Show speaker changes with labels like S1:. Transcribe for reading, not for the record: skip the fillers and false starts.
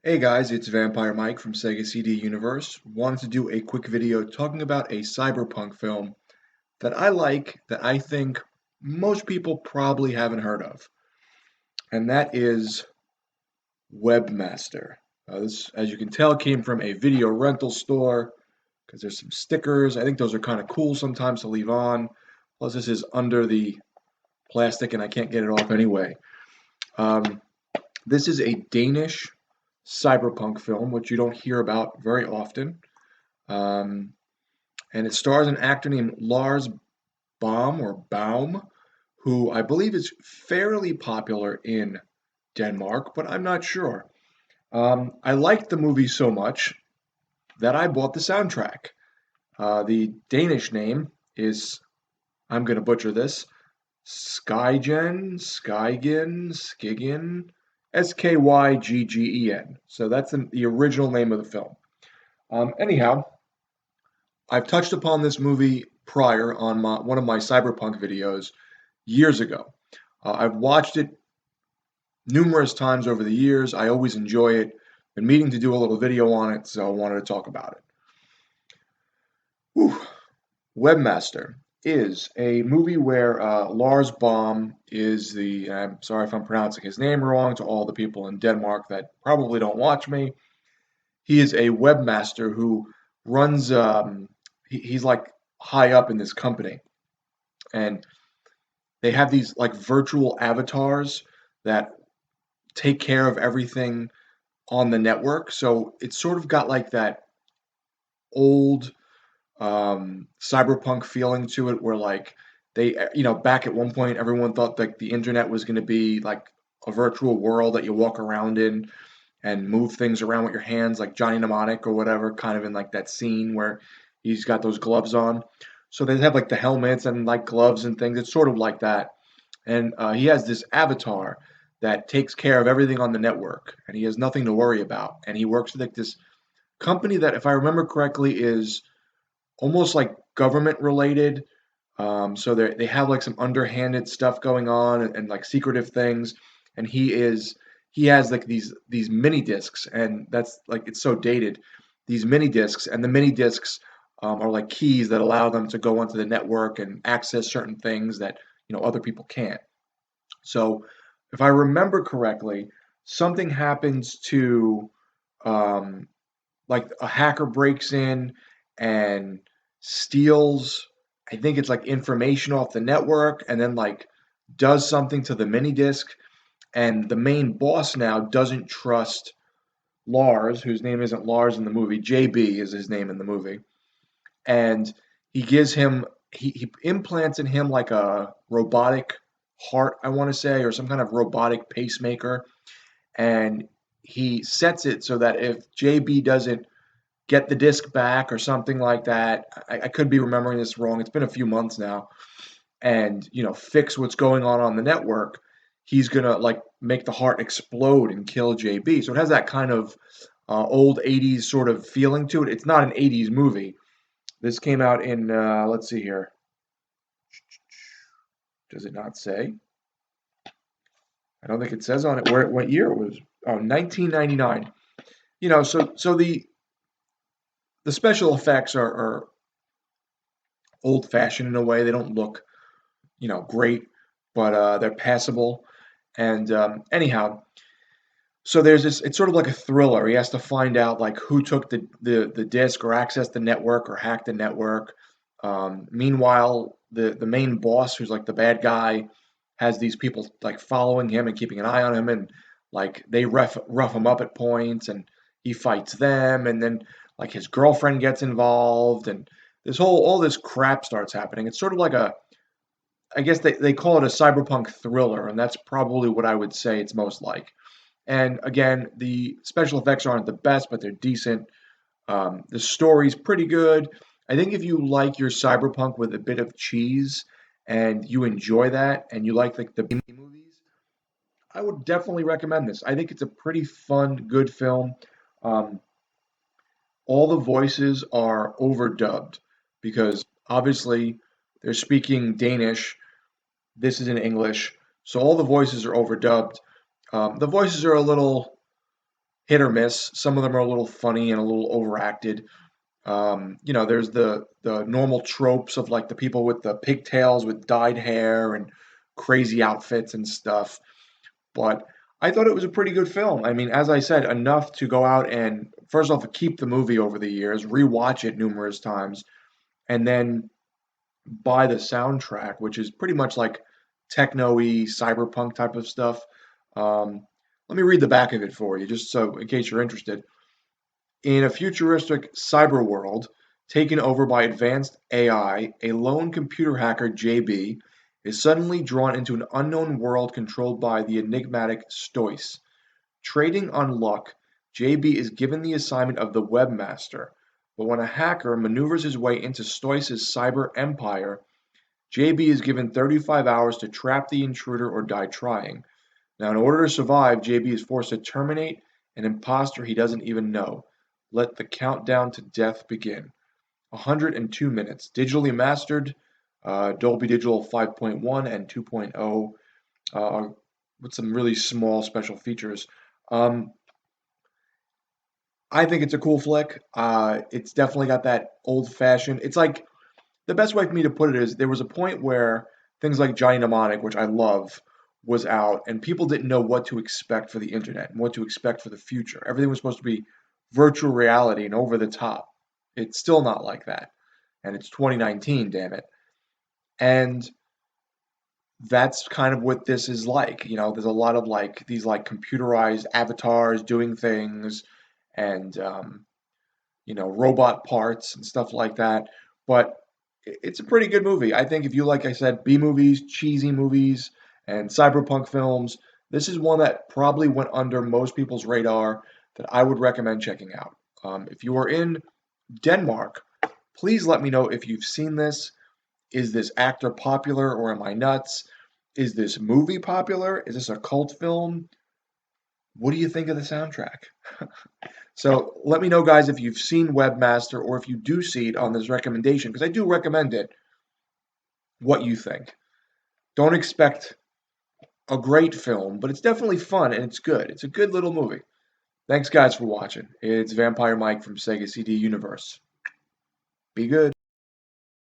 S1: Hey guys, it's Vampire Mike from Sega CD Universe. Wanted to do a quick video talking about a cyberpunk film that I like that I think most people probably haven't heard of, and that is Webmaster. This, as you can tell, came from a video rental store because there's some stickers. I think those are kind of cool sometimes to leave on. Plus, this is under the plastic and I can't get it off anyway. Um, this is a Danish cyberpunk film, which you don't hear about very often. Um, and it stars an actor named Lars Baum, who I believe is fairly popular in Denmark, but I'm not sure. I liked the movie so much that I bought the soundtrack. The Danish name is, I'm going to butcher this, Skyggen, Skyggen. So that's the original name of the film. Anyhow, I've touched upon this movie prior on one of my cyberpunk videos years ago. I've watched it numerous times over the years. I always enjoy it. Been meaning to do a little video on it, so I wanted to talk about it. Whew. Webmaster is a movie where Lars Baum is I'm sorry if I'm pronouncing his name wrong to all the people in Denmark that probably don't watch me. He is a webmaster who runs, he's like high up in this company. And they have these like virtual avatars that take care of everything on the network. So it's sort of got like that old cyberpunk feeling to it, where like back at one point, everyone thought like the internet was going to be like a virtual world that you walk around in and move things around with your hands, like Johnny Mnemonic or whatever, kind of in like that scene where he's got those gloves on. So they have like the helmets and like gloves and things. It's sort of like that. And he has this avatar that takes care of everything on the network, and he has nothing to worry about. And he works with like this company that, if I remember correctly, is almost like government related. So they have like some underhanded stuff going on and like secretive things. And he has like these mini discs, and that's like it's so dated. These mini discs, and the mini discs are like keys that allow them to go onto the network and access certain things that other people can't. So, if I remember correctly, something happens to um, like a hacker breaks in and steals, I think it's like information off the network, and then like does something to the mini disc. And the main boss now doesn't trust Lars, whose name isn't Lars in the movie. JB is his name in the movie. And he gives him, he implants in him like a robotic heart, I want to say, or some kind of robotic pacemaker. And he sets it so that if JB doesn't get the disc back or something like that, I could be remembering this wrong. It's been a few months now, and fix what's going on the network, he's gonna like make the heart explode and kill JB. So it has that kind of old '80s sort of feeling to it. It's not an '80s movie. This came out in let's see here. Does it not say? I don't think it says on it what year it was. Oh, 1999. So the special effects are old fashioned in a way. They don't look great, but they're passable. And anyhow, so there's this. It's sort of like a thriller. He has to find out like who took the disc or accessed the network or hacked the network. Meanwhile, the main boss, who's like the bad guy, has these people like following him and keeping an eye on him, and like they rough him up at points, and he fights them, and then like his girlfriend gets involved, and all this crap starts happening. It's sort of like I guess they call it a cyberpunk thriller, and that's probably what I would say it's most like. And again, the special effects aren't the best, but they're decent. The story's pretty good. I think if you like your cyberpunk with a bit of cheese and you enjoy that and you like the B movies, I would definitely recommend this. I think it's a pretty fun, good film. Um, all the voices are overdubbed because obviously they're speaking Danish. This is in English, so all the voices are overdubbed. The voices are a little hit or miss. Some of them are a little funny and a little overacted. There's the normal tropes of like the people with the pigtails with dyed hair and crazy outfits and stuff. But I thought it was a pretty good film. I mean, as I said, enough to go out and first off keep the movie over the years, rewatch it numerous times, and then buy the soundtrack, which is pretty much like techno-y, cyberpunk type of stuff. Um, Let me read the back of it for you, just so in case you're interested. In a futuristic cyber world taken over by advanced AI, a lone computer hacker, JB, is suddenly drawn into an unknown world controlled by the enigmatic Stoice. Trading on luck, JB is given the assignment of the Webmaster, but when a hacker maneuvers his way into Stoice's cyber empire, JB is given 35 hours to trap the intruder or die trying. Now, in order to survive, JB is forced to terminate an imposter he doesn't even know. Let the countdown to death begin. 102 minutes. Digitally mastered, Dolby Digital 5.1 and 2.0, with some really small special features. Um, I think it's a cool flick. It's definitely got that old fashioned. It's like the best way for me to put it is there was a point where things like Johnny Mnemonic, which I love, was out, and people didn't know what to expect for the internet and what to expect for the future. Everything was supposed to be virtual reality and over the top. It's still not like that. And it's 2019, damn it. And that's kind of what this is like. There's a lot of like these like computerized avatars doing things and robot parts and stuff like that. But it's a pretty good movie. I think if you like I said, B movies, cheesy movies, and cyberpunk films, this is one that probably went under most people's radar that I would recommend checking out. If you are in Denmark, please let me know if you've seen this. Is this actor popular or am I nuts? Is this movie popular? Is this a cult film? What do you think of the soundtrack? So let me know, guys, if you've seen Webmaster or if you do see it on this recommendation, because I do recommend it, what you think. Don't expect a great film, but it's definitely fun and it's good. It's a good little movie. Thanks, guys, for watching. It's Vampire Mike from Sega CD Universe. Be good.